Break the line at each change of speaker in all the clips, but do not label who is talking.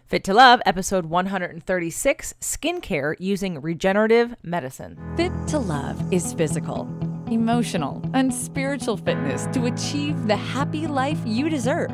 Fit to Love, episode 136, Skincare Using Regenerative Medicine.
Fit to Love is physical, emotional, and spiritual fitness to achieve the happy life you deserve.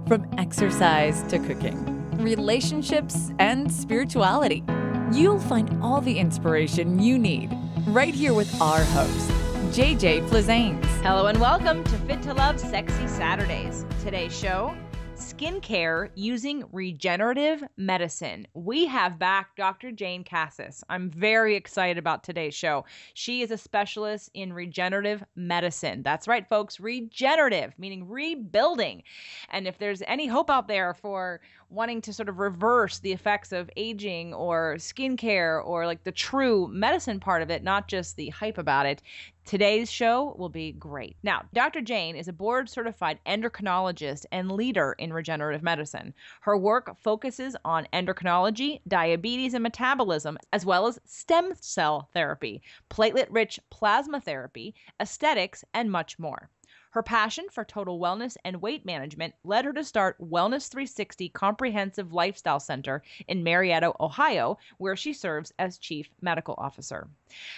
From exercise to cooking, relationships, and spirituality, you'll find all the inspiration you need right here with our host, JJ Flazanes.
Hello and welcome to Fit to Love Sexy Saturdays. Today's show, Skincare Using Regenerative Medicine. We have back Dr. Jane Cassis. I'm very excited about today's show. She is a specialist in regenerative medicine. That's right, folks. Regenerative, meaning rebuilding. And if there's any hope out there for wanting to sort of reverse the effects of aging or skincare or like the true medicine part of it, not just the hype about it, today's show will be great. Now, Dr. Jane is a board-certified endocrinologist and leader in regenerative medicine. Her work focuses on endocrinology, diabetes and metabolism, as well as stem cell therapy, platelet-rich plasma therapy, aesthetics, and much more. Her passion for total wellness and weight management led her to start Wellness 360 Comprehensive Lifestyle Center in Marietta, Ohio, where she serves as Chief Medical Officer.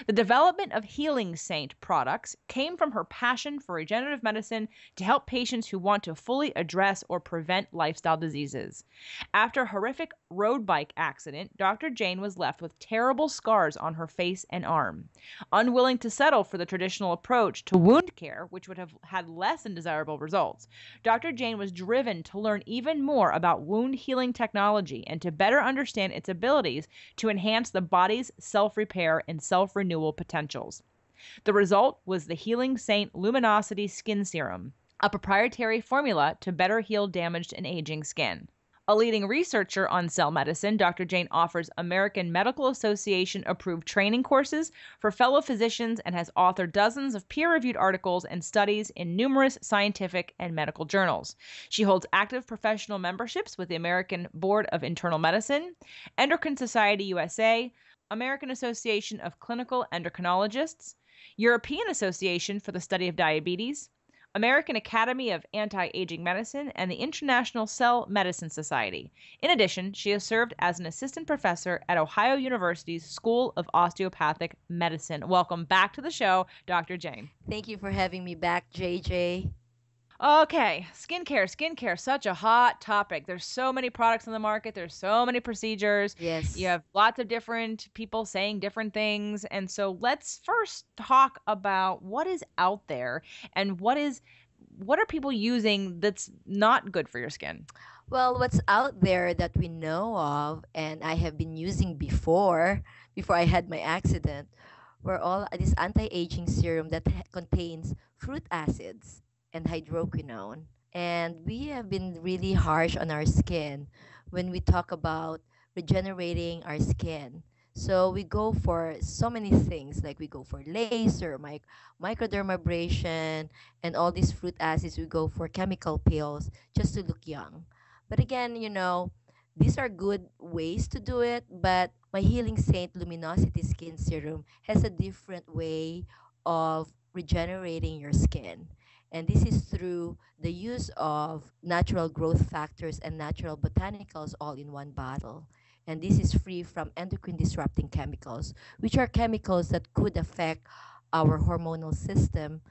The development of Healing Saint products came from her passion for regenerative medicine to help patients who want to fully address or prevent lifestyle diseases. After a horrific road bike accident, Dr. Jane was left with terrible scars on her face and arm. Unwilling to settle for the traditional approach to wound care, which would have had less than desirable results, Dr. Jane was driven to learn even more about wound healing technology and to better understand its abilities to enhance the body's self-repair and self-renewal potentials. The result was the Healing Saint Luminosity Skin Serum, a proprietary formula to better heal damaged and aging skin. A leading researcher on cell medicine, Dr. Jane offers American Medical Association-approved training courses for fellow physicians and has authored dozens of peer-reviewed articles and studies in numerous scientific and medical journals. She holds active professional memberships with the American Board of Internal Medicine, Endocrine Society USA, American Association of Clinical Endocrinologists, European Association for the Study of Diabetes, American Academy of Anti-Aging Medicine, and the International Cell Medicine Society. In addition, she has served as an assistant professor at Ohio University's School of Osteopathic Medicine. Welcome back to the show, Dr. Jane.
Thank you for having me back, JJ.
Okay, skincare, such a hot topic. There's so many products on the market. There's so many procedures.
Yes.
You have lots of different people saying different things. And so let's first talk about what is out there and what are people using that's not good for your skin?
Well, what's out there that we know of and I have been using before I had my accident, were all this anti-aging serum that contains fruit acids and hydroquinone. And we have been really harsh on our skin when we talk about regenerating our skin. So we go for so many things, like we go for laser, microdermabrasion, and all these fruit acids. We go for chemical pills just to look young. But again, these are good ways to do it, but my Healing Saint Luminosity Skin Serum has a different way of regenerating your skin. And this is through the use of natural growth factors and natural botanicals all in one bottle. And this is free from endocrine disrupting chemicals, which are chemicals that could affect our hormonal system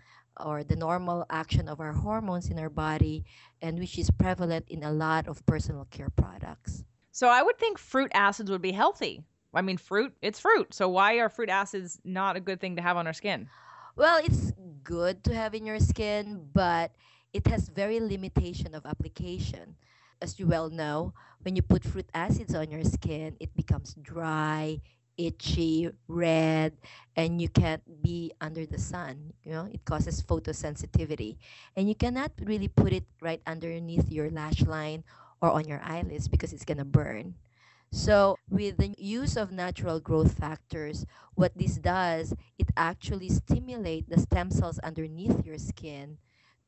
or the normal action of our hormones in our body, and which is prevalent in a lot of personal care products.
So I would think fruit acids would be healthy. I mean, it's fruit. So why are fruit acids not a good thing to have on our skin?
Well, it's good to have in your skin, but it has very limitation of application. As you well know, when you put fruit acids on your skin, it becomes dry, itchy, red, and you can't be under the sun. It causes photosensitivity. And you cannot really put it right underneath your lash line or on your eyelids because it's going to burn. So with the use of natural growth factors, what this does, it actually stimulates the stem cells underneath your skin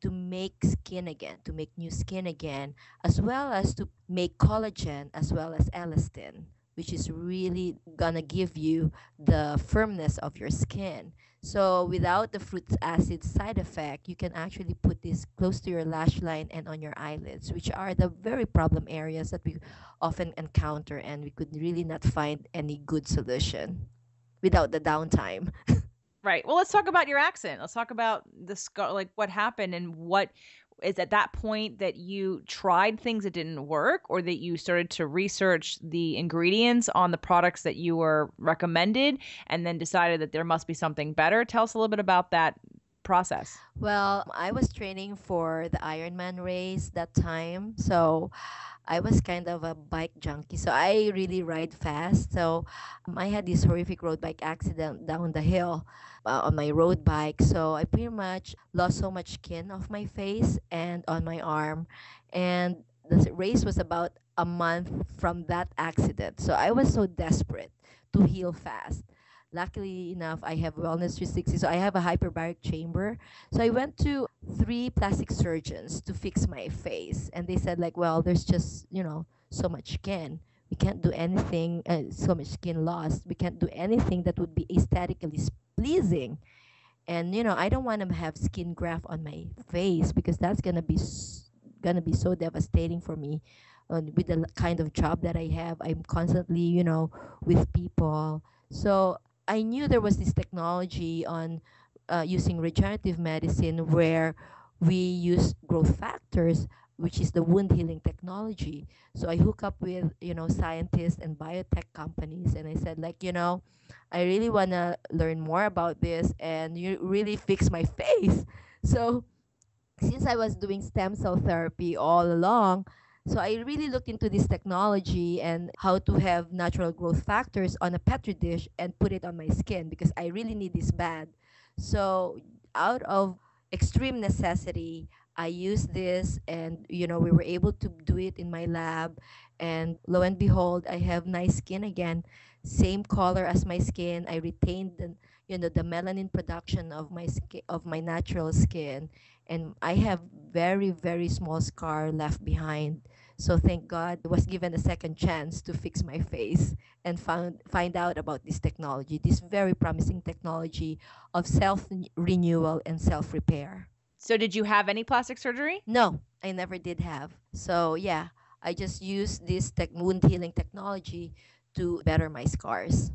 to make skin again, to make new skin again, as well as to make collagen as well as elastin, which is really gonna give you the firmness of your skin. So without the fruit acid side effect, you can actually put this close to your lash line and on your eyelids, which are the very problem areas that we often encounter, and we could really not find any good solution without the downtime.
Right. Well, let's talk about your accident. Let's talk about the scar, like what happened and what is at that point that you tried things that didn't work or that you started to research the ingredients on the products that you were recommended and then decided that there must be something better. Tell us a little bit about that process.
Well, I was training for the Ironman race that time. So I was kind of a bike junkie. So I really ride fast. So I had this horrific road bike accident down the hill on my road bike. So I pretty much lost so much skin off my face and on my arm. And the race was about a month from that accident. So I was so desperate to heal fast. Luckily enough, I have Wellness 360, so I have a hyperbaric chamber. So I went to three plastic surgeons to fix my face, and they said like, well, there's just so much skin. We can't do anything. So much skin lost. We can't do anything that would be aesthetically pleasing. And I don't want to have skin graft on my face because that's gonna be so devastating for me. With the kind of job that I have, I'm constantly with people. So I knew there was this technology on using regenerative medicine where we use growth factors, which is the wound healing technology. So I hook up with scientists and biotech companies, and I said like I really wanna learn more about this and you really fix my face. So since I was doing stem cell therapy all along, so I really looked into this technology and how to have natural growth factors on a petri dish and put it on my skin because I really need this bad. So out of extreme necessity, I used this and we were able to do it in my lab, and lo and behold, I have nice skin again, same color as my skin. I retained the melanin production of my skin, of my natural skin, and I have very very small scar left behind. So thank God I was given a second chance to fix my face and find out about this technology, this very promising technology of self renewal and self repair.
So, did you have any plastic surgery?
No, I never did have. So yeah, I just used this wound healing technology to better my scars.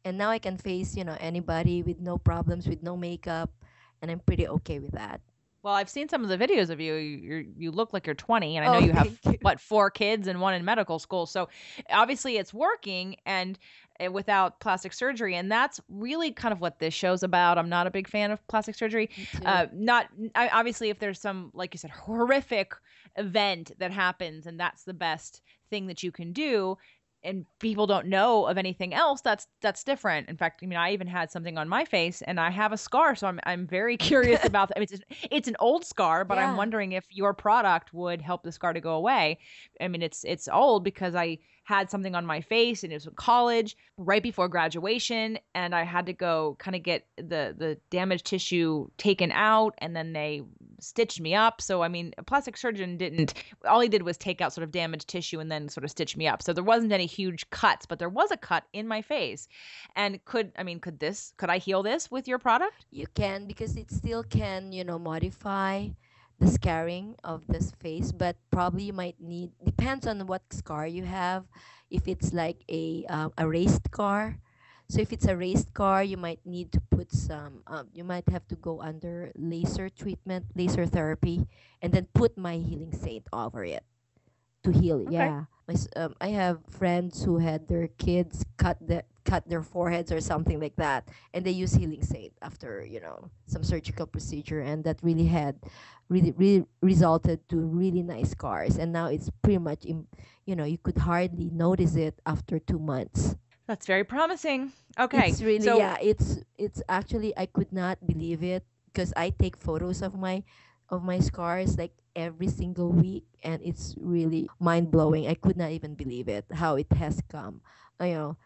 And now I can face, anybody with no problems, with no makeup, and I'm pretty okay with that.
Well, I've seen some of the videos of you. You look like you're 20, and I know
Oh,
you have
thank you.
what, 4 kids and one in medical school. So obviously it's working, and without plastic surgery, and that's really kind of what this show's about. I'm not a big fan of plastic surgery.
Me too.
Obviously, if there's some, like you said, horrific event that happens, and that's the best thing that you can do, and people don't know of anything else, that's different. In fact, I mean, I even had something on my face and I have a scar, so I'm very curious about that. I mean, it's an old scar, but I'm
Yeah.
wondering if your product would help the scar to go away. I mean, it's old because I had something on my face and it was in college right before graduation, and I had to go kind of get the damaged tissue taken out, and then they stitched me up. So I mean, a plastic surgeon didn't, all he did was take out sort of damaged tissue and then sort of stitch me up. So there wasn't any huge cuts, but there was a cut in my face. And could I heal this with your product?
You can, because it still can, modify the scarring of this face, but probably you might need, depends on what scar you have. If it's like a raised scar, so if it's a raised scar, you might need to put some, you might have to go under laser treatment, laser therapy, and then put my healing saint over it to heal it.
Okay.
Yeah, I have friends who had their kids cut their foreheads or something like that, and they use healing saint after some surgical procedure, and that really had really resulted to really nice scars. And now it's pretty much you could hardly notice it after 2 months.
That's very promising. Okay.
It's really,
So
yeah, it's actually, I could not believe it because I take photos of my scars like every single week, and it's really mind blowing. I could not even believe it how it has come. You know,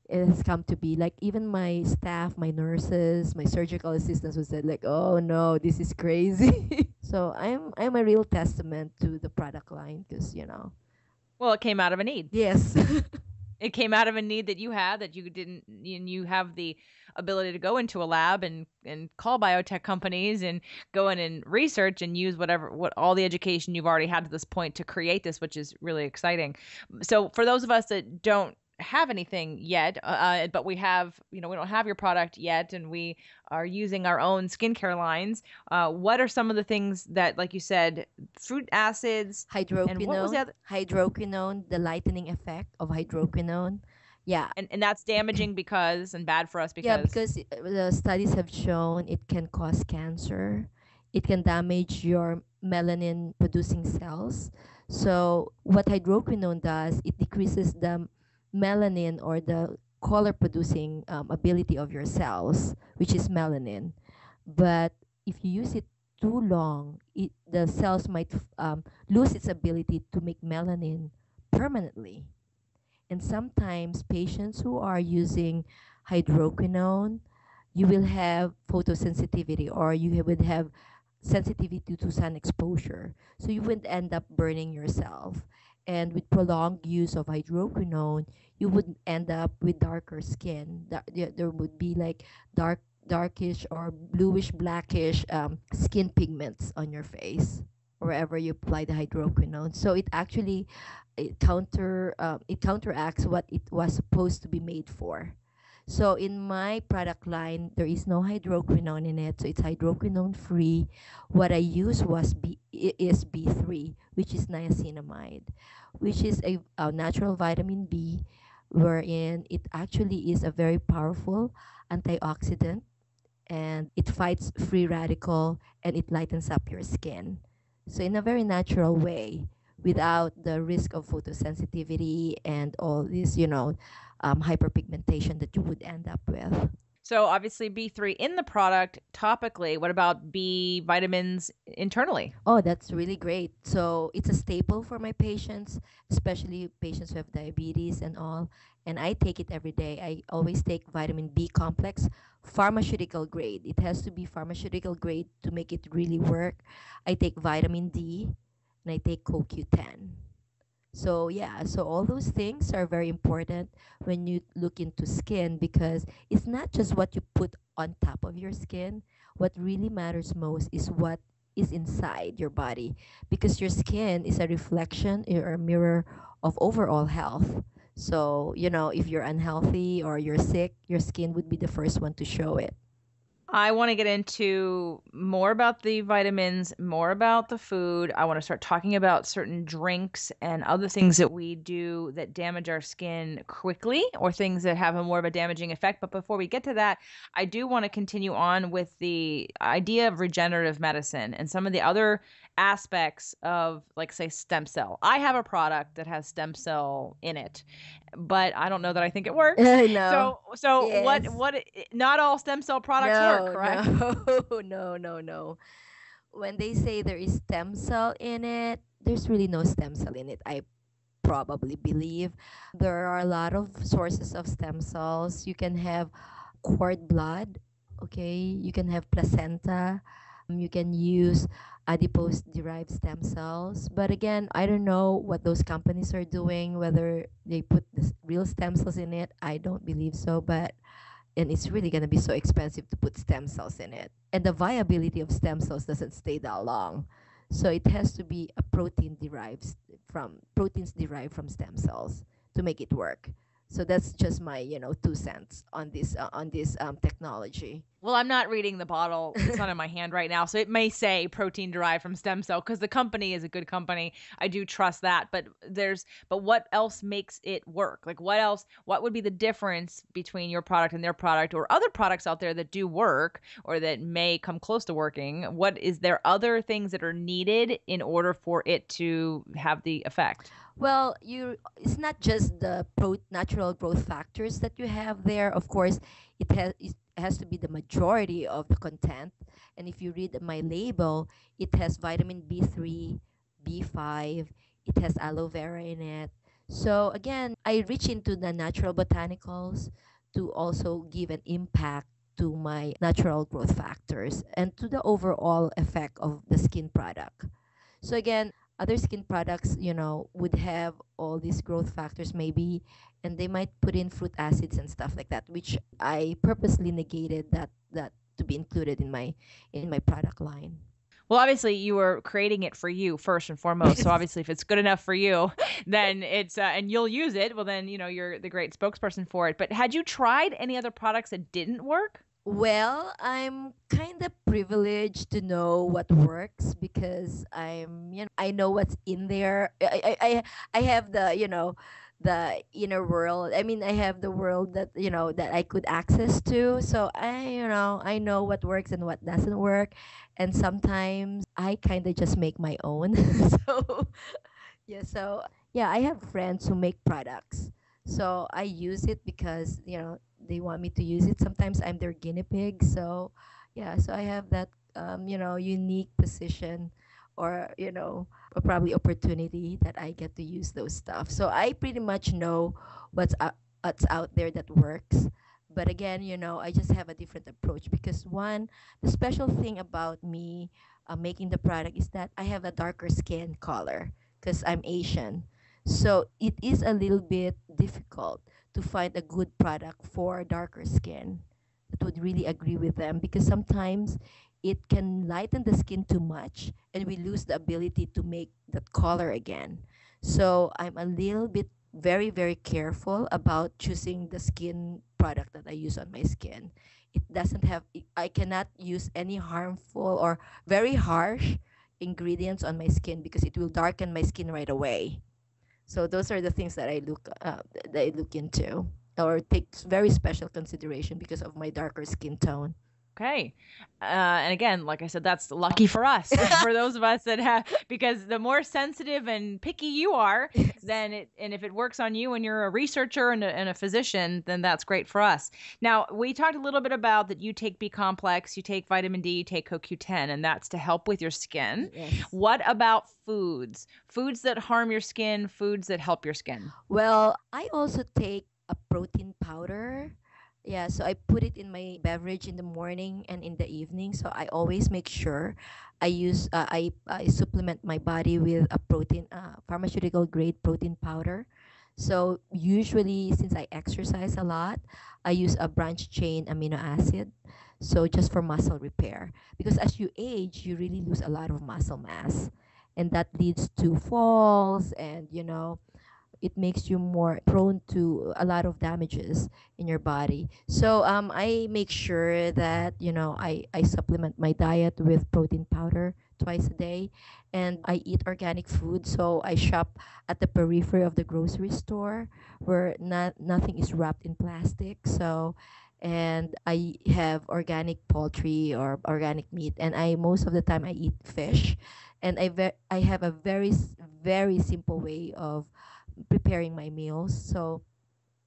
it has come to be like even my staff, my nurses, my surgical assistants would say like, "Oh no, this is crazy." So I'm a real testament to the product line because
well, it came out of a need.
yes.
It came out of a need that you had that you didn't, and you have the ability to go into a lab and call biotech companies and go in and research and use what all the education you've already had to this point to create this, which is really exciting. So for those of us that don't have anything yet, but we have, we don't have your product yet, and we are using our own skincare lines. What are some of the things that, like you said, fruit acids, and what was the
Hydroquinone,
other?
hydroquinone, the lightening effect of hydroquinone. Yeah,
And that's damaging because, and bad for us
yeah,
because.
because the studies have shown it can cause cancer. It can damage your melanin producing cells. So what hydroquinone does, it decreases the melanin or the color producing ability of your cells, which is melanin. But if you use it too long, the cells might lose its ability to make melanin permanently. And sometimes patients who are using hydroquinone, you will have photosensitivity, or you would have sensitivity to sun exposure. So you would end up burning yourself. And with prolonged use of hydroquinone, you would end up with darker skin. There would be like darkish or bluish blackish skin pigments on your face wherever you apply the hydroquinone. So it actually it counteracts what it was supposed to be made for. So in my product line, there is no hydroquinone in it, so it's hydroquinone free. What I use is B3, which is niacinamide, which is a natural vitamin B, wherein it actually is a very powerful antioxidant, and it fights free radical, and it lightens up your skin. So in a very natural way, without the risk of photosensitivity and all this, hyperpigmentation that you would end up with.
So obviously B3 in the product topically. What about B vitamins internally?
Oh, that's really great. So it's a staple for my patients, especially patients who have diabetes and all. And I take it every day. I always take vitamin B complex, pharmaceutical grade. It has to be pharmaceutical grade to make it really work. I take vitamin D and I take CoQ10. So yeah, so all those things are very important when you look into skin, because it's not just what you put on top of your skin. What really matters most is what is inside your body, because your skin is a reflection or a mirror of overall health. So, if you're unhealthy or you're sick, your skin would be the first one to show it.
I want to get into more about the vitamins, more about the food. I want to start talking about certain drinks and other things that we do that damage our skin quickly, or things that have a more of a damaging effect. But before we get to that, I do want to continue on with the idea of regenerative medicine and some of the other aspects of, like, say, stem cell. I have a product that has stem cell in it, but I don't know that I think it works.
I know.
So
Yes.
not all stem cell products work,
No,
correct?
no, no, no, no. When they say there is stem cell in it, there's really no stem cell in it. I probably believe there are a lot of sources of stem cells. You can have cord blood, okay? You can have placenta. You can use adipose derived stem cells. But again, I don't know what those companies are doing, whether they put the real stem cells in it. I don't believe so, but and it's really going to be so expensive to put stem cells in it. And the viability of stem cells doesn't stay that long. So it has to be a proteins derived from stem cells to make it work. So that's just my 2 cents on this technology.
Well, I'm not reading the bottle. It's not in my hand right now. So it may say protein derived from stem cell because the company is a good company. I do trust that. But what else makes it work? Like, what would be the difference between your product and their product, or other products out there that do work or that may come close to working? What is there other things that are needed in order for it to have the effect?
Well, it's not just the natural growth factors that you have there. Of course, it has to be the majority of the content. And if you read my label, it has vitamin B3, B5, it has aloe vera in it. So again, I reach into the natural botanicals to also give an impact to my natural growth factors and to the overall effect of the skin product. So again, other skin products, would have all these growth factors maybe, and they might put in fruit acids and stuff like that, which I purposely negated that to be included in my product line.
Well, obviously you were creating it for you first and foremost. So obviously if it's good enough for you, then it's and you'll use it. Well, then, you're the great spokesperson for it. But had you tried any other products that didn't work?
Well, I'm kind of privileged to know what works because I know what's in there. I have the inner world. I mean, I have the world that I could access to. So I know what works and what doesn't work. And sometimes I kind of just make my own. so so I have friends who make products. So I use it because, they want me to use it. Sometimes I'm their guinea pig. So so I have that unique position, or, probably opportunity that I get to use those stuff. So I pretty much know what's out there that works. But again, I just have a different approach because one, the special thing about me making the product is that I have a darker skin color because I'm Asian. So it is a little bit difficult to find a good product for darker skin that would really agree with them, because sometimes it can lighten the skin too much and we lose the ability to make that color again. So I'm a little bit very, very careful about choosing the skin product that I use on my skin. It doesn't have, I cannot use any harmful or very harsh ingredients on my skin because it will darken my skin right away. So those are the things that I look into or take very special consideration because of my darker skin tone.
Okay. And again, like I said, that's lucky for us, for those of us that have, because the more sensitive and picky you are, then and if it works on you and you're a researcher and a physician, then that's great for us. Now, we talked a little bit about that you take B complex, you take vitamin D, you take CoQ10, and that's to help with your skin.
Yes.
What about foods? Foods that harm your skin, foods that help your skin?
Well, I also take a protein powder. Yeah, so I put it in my beverage in the morning and in the evening. So I always make sure I supplement my body with a protein pharmaceutical grade protein powder. So usually, since I exercise a lot, I use a branch chain amino acid. So just for muscle repair, because as you age, you really lose a lot of muscle mass, and that leads to falls, and it makes you more prone to a lot of damages in your body. So I make sure that I supplement my diet with protein powder twice a day, and I eat organic food. So I shop at the periphery of the grocery store where nothing is wrapped in plastic. So and I have organic poultry or organic meat, and I most of the time I eat fish, and I have a very simple way of preparing my meals. So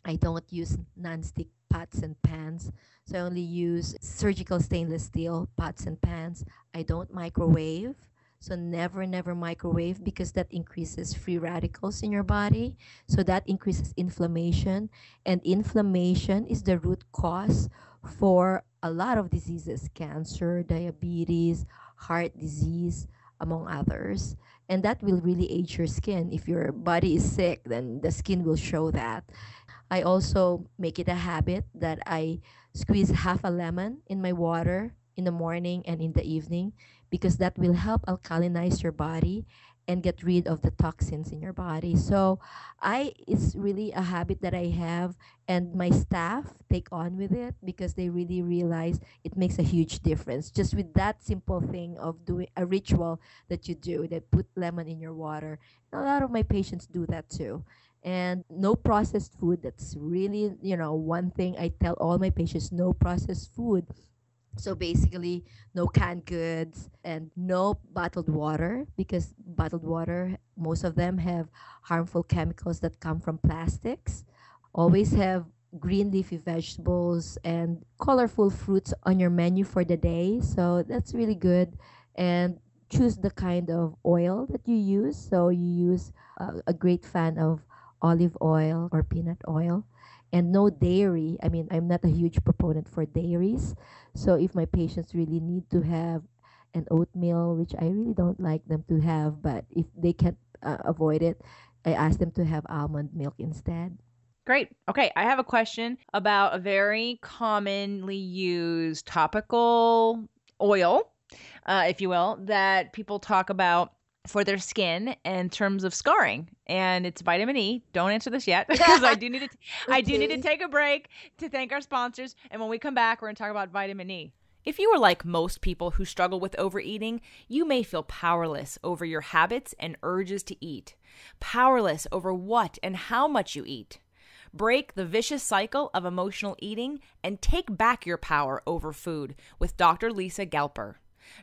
I don't use non-stick pots and pans. So I only use surgical stainless steel pots and pans. I don't microwave. So never microwave, because that increases free radicals in your body. So that increases inflammation. And inflammation is the root cause for a lot of diseases: cancer, diabetes, heart disease, among others. And that will really age your skin. If your body is sick, then the skin will show that. I also make it a habit that I squeeze half a lemon in my water in the morning and in the evening, because that will help alkalinize your body and get rid of the toxins in your body. So it's really a habit that I have, and my staff take on with it because they really realize it makes a huge difference. Just with that simple thing of doing a ritual that you do, that put lemon in your water. A lot of my patients do that too. And no processed food. That's really, one thing I tell all my patients: no processed food. So basically, no canned goods and no bottled water, because bottled water, most of them have harmful chemicals that come from plastics. Always have green leafy vegetables and colorful fruits on your menu for the day. So that's really good. And choose the kind of oil that you use. So you use a great fan of olive oil or peanut oil. And no dairy. I mean, I'm not a huge proponent for dairies. So if my patients really need to have and oatmeal, which I really don't like them to have, but if they can't avoid it, I ask them to have almond milk instead.
Great. Okay, I have a question about a very commonly used topical oil, if you will, that people talk about for their skin in terms of scarring, and it's vitamin E. Don't answer this yet because I do need to
Okay.
take a break to thank our sponsors, and when we come back, we're going to talk about vitamin E. If you are like most people who struggle with overeating, you may feel powerless over your habits and urges to eat, powerless over what and how much you eat. Break the vicious cycle of emotional eating and take back your power over food with Dr. Lisa Gelper.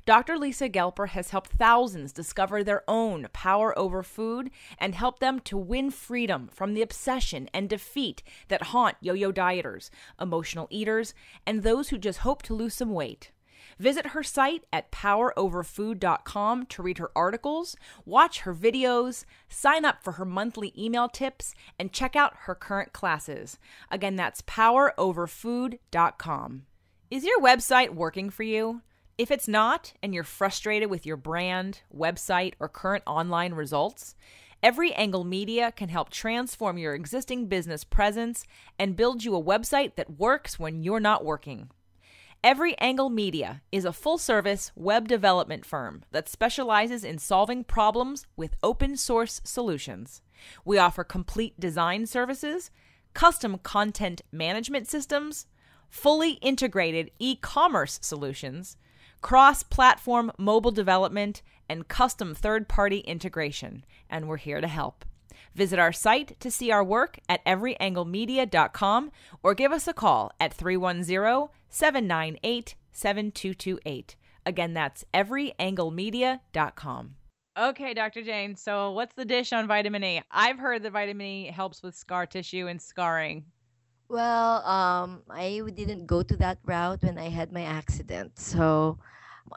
Dr. Lisa Gelper has helped thousands discover their own power over food and help them to win freedom from the obsession and defeat that haunt yo-yo dieters, emotional eaters, and those who just hope to lose some weight. Visit her site at poweroverfood.com to read her articles, watch her videos, sign up for her monthly email tips, and check out her current classes. Again, that's poweroverfood.com. Is your website working for you? If it's not, and you're frustrated with your brand, website, or current online results, Every Angle Media can help transform your existing business presence and build you a website that works when you're not working. Every Angle Media is a full-service web development firm that specializes in solving problems with open-source solutions. We offer complete design services, custom content management systems, fully integrated e-commerce solutions, cross-platform mobile development, and custom third-party integration, and we're here to help. Visit our site to see our work at everyanglemedia.com or give us a call at 310-798-7228. Again, that's everyanglemedia.com. Okay, Dr. Jane, so what's the dish on vitamin E? I've heard that vitamin E helps with scar tissue and scarring.
Well, I didn't go to that route when I had my accident. So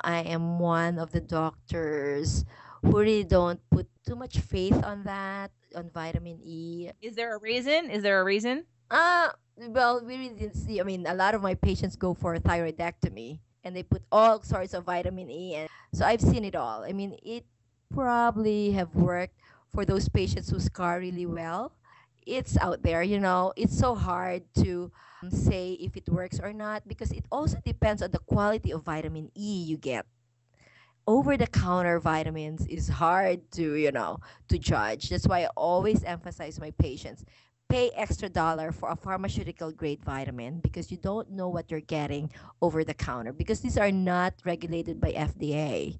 I am one of the doctors who really don't put too much faith on that, on vitamin E.
Is there a reason? Is there a reason?
Uh, well, we really didn't see. I mean, a lot of my patients go for a thyroidectomy and they put all sorts of vitamin E. And so I've seen it all. I mean, it probably have worked for those patients who scar really well. It's out there, it's so hard to say if it works or not because it also depends on the quality of vitamin E you get. Over the counter vitamins is hard to, to judge. That's why I always emphasize my patients pay extra dollar for a pharmaceutical grade vitamin because you don't know what you're getting over the counter because these are not regulated by FDA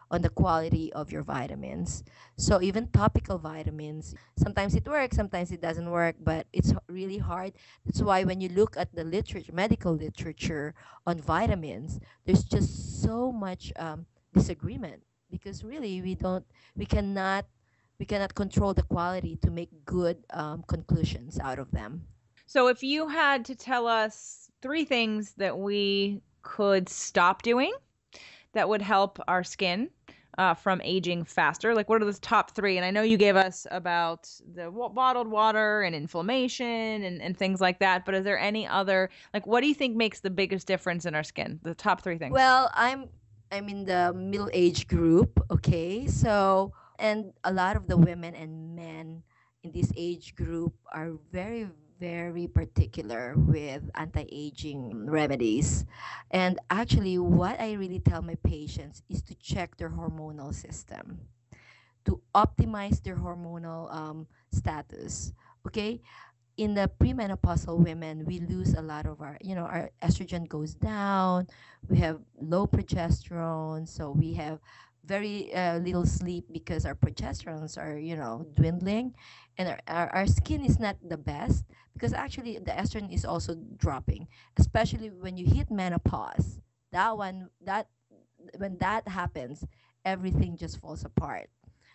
on the quality of your vitamins. So even topical vitamins, sometimes it works, sometimes it doesn't work, but it's really hard. That's why when you look at the literature, medical literature on vitamins, there's just so much disagreement because really we cannot we cannot control the quality to make good conclusions out of them.
So if you had to tell us three things that we could stop doing that would help our skin from aging faster, like what are those top three? And I know you gave us about the bottled water and inflammation and things like that, but is there any other, like what do you think makes the biggest difference in our skin? The top three things.
Well, I'm in the middle age group, okay? So, and a lot of the women and men in this age group are very, very particular with anti-aging remedies. And actually, what I really tell my patients is to check their hormonal system, to optimize their hormonal status, okay? In the premenopausal women, we lose a lot of our estrogen goes down. We have low progesterone, so we have very little sleep because our progesterones are, dwindling, and our skin is not the best because actually the estrogen is also dropping, especially when you hit menopause. That when that happens, everything just falls apart.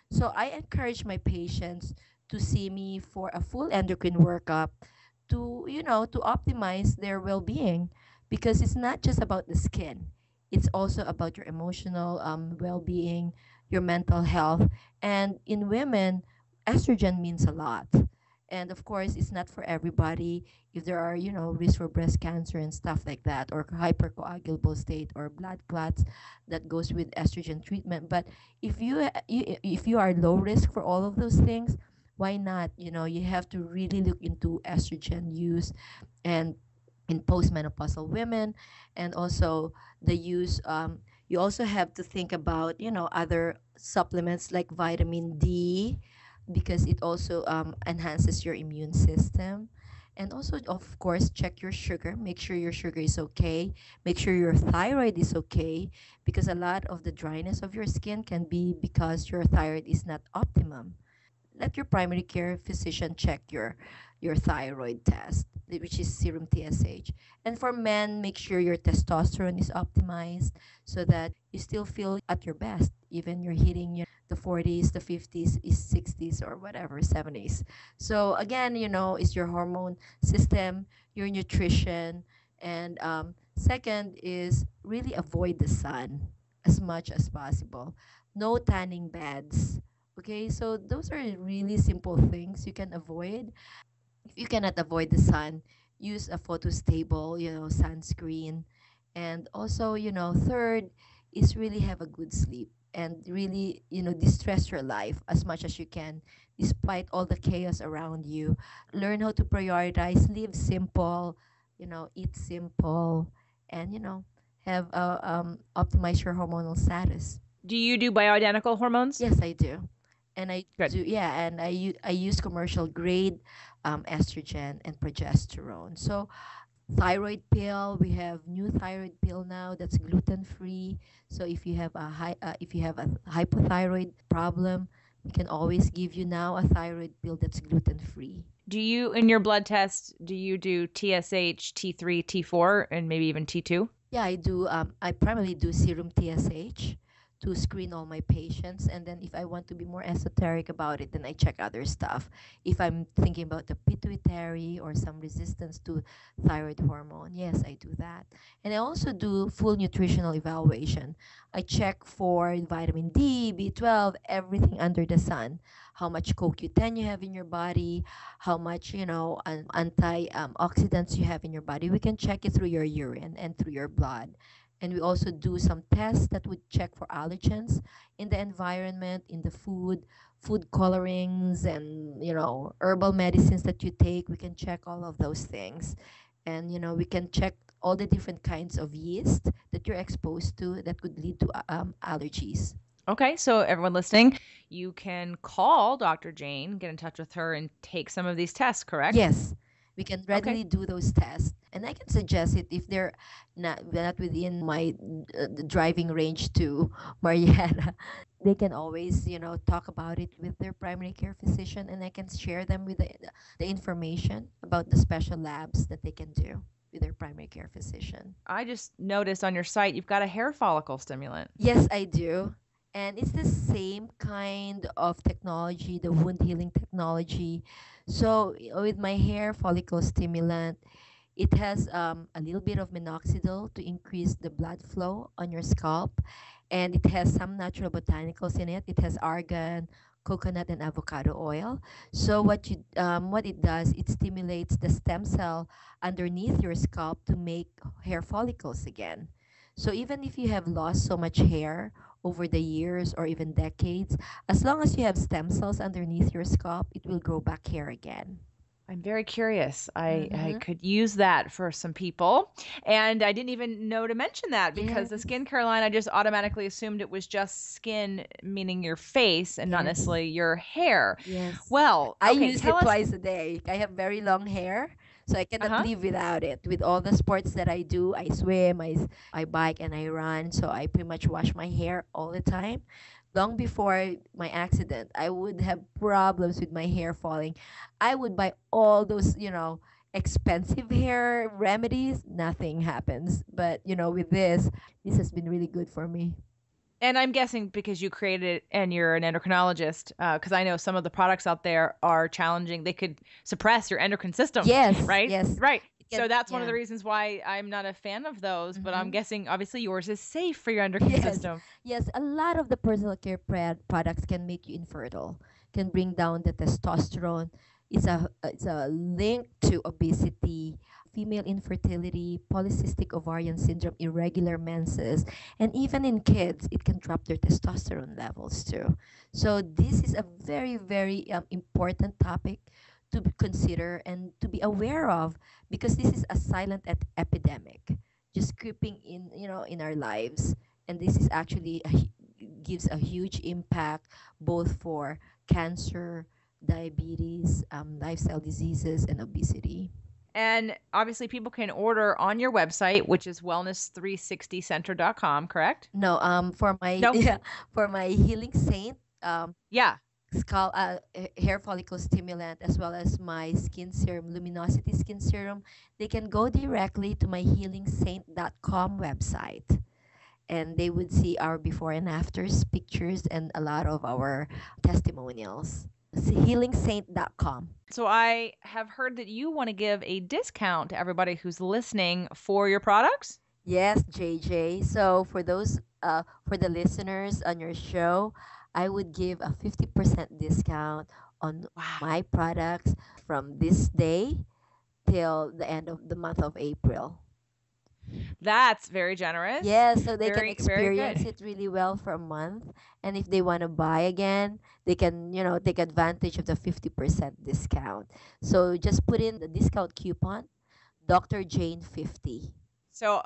So I encourage my patients to see me for a full endocrine workup to optimize their well-being because it's not just about the skin. It's also about your emotional well-being, your mental health. And in women, estrogen means a lot. And of course, it's not for everybody. If there are, risk for breast cancer and stuff like that, or hypercoagulable state or blood clots, that goes with estrogen treatment. But if you are low risk for all of those things, why not? You have to really look into estrogen use, and in postmenopausal women, and also the use. You also have to think about, other supplements like vitamin D, because it also enhances your immune system. And also, of course, check your sugar. Make sure your sugar is okay. Make sure your thyroid is okay, because a lot of the dryness of your skin can be because your thyroid is not optimum. Let your primary care physician check your thyroid test, which is serum TSH. And for men, make sure your testosterone is optimized so that you still feel at your best, even you're hitting the 40s, the 50s, is 60s, or whatever, 70s. So again, it's your hormone system, your nutrition, and second is really avoid the sun as much as possible. No tanning beds. Okay, so those are really simple things you can avoid. If you cannot avoid the sun, use a photostable, sunscreen. And also, third is really have a good sleep, and really, distress your life as much as you can, despite all the chaos around you. Learn how to prioritize, live simple, eat simple, and, have optimize your hormonal status.
Do you do bioidentical hormones?
Yes, I do. And
Good.
I use commercial grade estrogen and progesterone. So thyroid pill, we have new thyroid pill now that's gluten free. So if you have a hypothyroid problem, we can always give you now a thyroid pill that's gluten free.
Do you, in your blood test, do you do TSH, T3, T4, and maybe even T2?
Yeah, I do. I primarily do serum TSH to screen all my patients, and then if I want to be more esoteric about it, then I check other stuff. If I'm thinking about the pituitary or some resistance to thyroid hormone, yes, I do that. And I also do full nutritional evaluation. I check for vitamin D, B12, everything under the sun. How much CoQ10 you have in your body, how much, antioxidants you have in your body. We can check it through your urine and through your blood. And we also do some tests that would check for allergens in the environment, in the food colorings, and, herbal medicines that you take. We can check all of those things. And, we can check all the different kinds of yeast that you're exposed to that could lead to allergies.
Okay, so everyone listening, you can call Dr. Jane, get in touch with her, and take some of these tests, correct?
Yes, we can
Okay.
readily do those tests, and I can suggest it if they're not within my the driving range to Marietta. They can always, talk about it with their primary care physician, and I can share them with the information about the special labs that they can do with their primary care physician.
I just noticed on your site you've got a hair follicle stimulant.
Yes, I do. And it's the same kind of technology, the wound healing technology. So with my hair follicle stimulant, it has a little bit of minoxidil to increase the blood flow on your scalp, and it has some natural botanicals in it. It has argan, coconut, and avocado oil. So what it does, it stimulates the stem cell underneath your scalp to make hair follicles again. So even if you have lost so much hair over the years or even decades, as long as you have stem cells underneath your scalp, it will grow back hair again.
I'm very curious. I
Mm-hmm.
could use that for some people. And I didn't even know to mention that because the
Yes.
skincare line, I just automatically assumed it was just skin, meaning your face, and not
Yes.
necessarily your hair.
Yes.
Well,
I
okay,
use
tell
it
us.
twice a day. I have very long hair, so I cannot
Uh-huh.
live without it. With all the sports that I do, I swim, I bike, and I run. So I pretty much wash my hair all the time. Long before my accident, I would have problems with my hair falling. I would buy all those, expensive hair remedies. Nothing happens. But, with this has been really good for me.
And I'm guessing because you created it and you're an endocrinologist, because I know some of the products out there are challenging. They could suppress your endocrine system,
Yes,
right?
yes.
Right.
It
So
can,
that's one of
yeah.
the reasons why I'm not a fan of those, but I'm
Mm-hmm.
guessing obviously yours is safe for your endocrine
Yes,
system.
yes. A lot of the personal care products can make you infertile, can bring down the testosterone. It's a link to obesity, female infertility, polycystic ovarian syndrome, irregular menses, and even in kids, it can drop their testosterone levels too. So this is a very, very important topic to consider and to be aware of, because this is a silent epidemic just creeping in, in our lives. And this is actually gives a huge impact both for cancer, diabetes, lifestyle diseases, and obesity.
And obviously people can order on your website, which is wellness360center.com, correct?
No, for my
No.
yeah, for my Healing Saint
Yeah.
hair follicle stimulant, as well as my skin serum, Luminosity skin serum, they can go directly to my healingsaint.com website, and they would see our before and afters pictures and a lot of our testimonials. It's healingsaint.com.
So I have heard that you want to give a discount to everybody who's listening for your products.
Yes, JJ. So for those for the listeners on your show, I would give a 50% discount on my products from this day till the end of the month of April.
That's very generous.
Yeah, so they can
Very
experience
good.
it really well for a month. And if they want to buy again, they can, take advantage of the 50% discount. So just put in the discount coupon, Dr. Jane 50.
So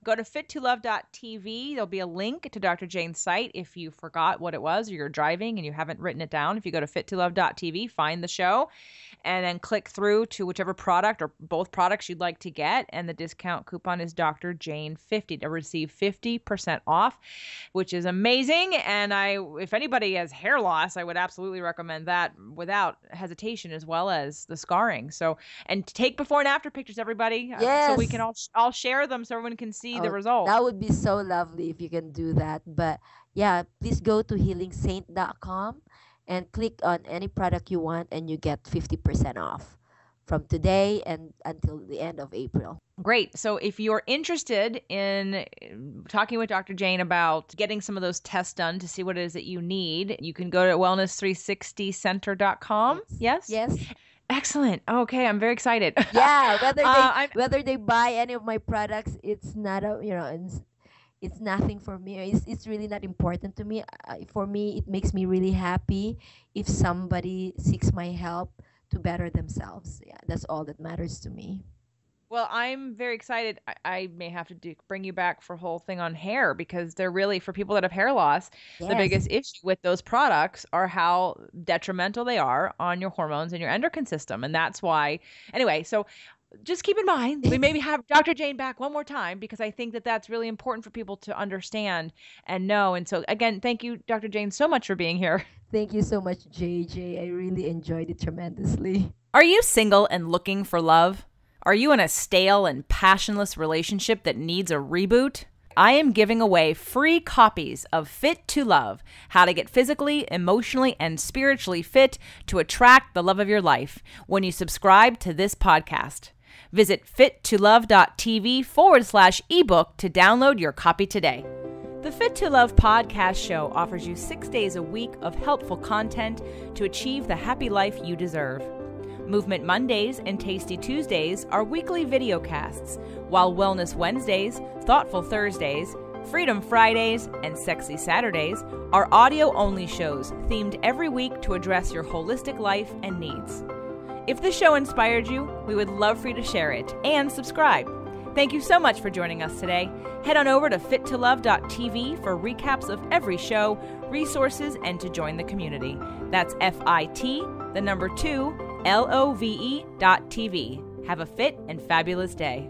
go to fit2love.tv. There'll be a link to Dr. Jane's site if you forgot what it was or you're driving and you haven't written it down. If you go to fit2love.tv, find the show, and then click through to whichever product or both products you'd like to get. And the discount coupon is Dr. Jane 50 to receive 50% off, which is amazing. And if anybody has hair loss, I would absolutely recommend that without hesitation, as well as the scarring. So, and take before and after pictures, everybody. So we
Yes.
can all share them so everyone can see the
Oh,
result.
that would be so lovely if you can do that. But yeah, please go to healingsaint.com and click on any product you want, and you get 50% off from today and until the end of April.
Great. So if you're interested in talking with Dr. Jane about getting some of those tests done to see what it is that you need, you can go to wellness360center.com. Yes?
Yes.
Excellent. Okay, I'm very excited.
Yeah,
I'm-
whether they buy any of my products, it's not it's nothing for me. It's really not important to me. For me, it makes me really happy if somebody seeks my help to better themselves. Yeah, that's all that matters to me.
Well, I'm very excited. I may have to bring you back for a whole thing on hair, because they're really, for people that have hair loss, the
Yes.
biggest issue with those products are how detrimental they are on your hormones and your endocrine system. And that's why, anyway, so just keep in mind, we maybe have Dr. Jane back one more time, because I think that that's really important for people to understand and know. And so again, thank you, Dr. Jane, so much for being here.
Thank you so much, JJ. I really enjoyed it tremendously.
Are you single and looking for love? Are you in a stale and passionless relationship that needs a reboot? I am giving away free copies of Fit to Love, How to Get Physically, Emotionally, and Spiritually Fit to Attract the Love of Your Life, when you subscribe to this podcast. Visit fit2love.tv/ebook to download your copy today. The Fit to Love podcast show offers you 6 days a week of helpful content to achieve the happy life you deserve. Movement Mondays and Tasty Tuesdays are weekly videocasts, while Wellness Wednesdays, Thoughtful Thursdays, Freedom Fridays, and Sexy Saturdays are audio-only shows themed every week to address your holistic life and needs. If the show inspired you, we would love for you to share it and subscribe. Thank you so much for joining us today. Head on over to fit2love.tv for recaps of every show, resources, and to join the community. That's FIT2LOVE.tv. Have a fit and fabulous day.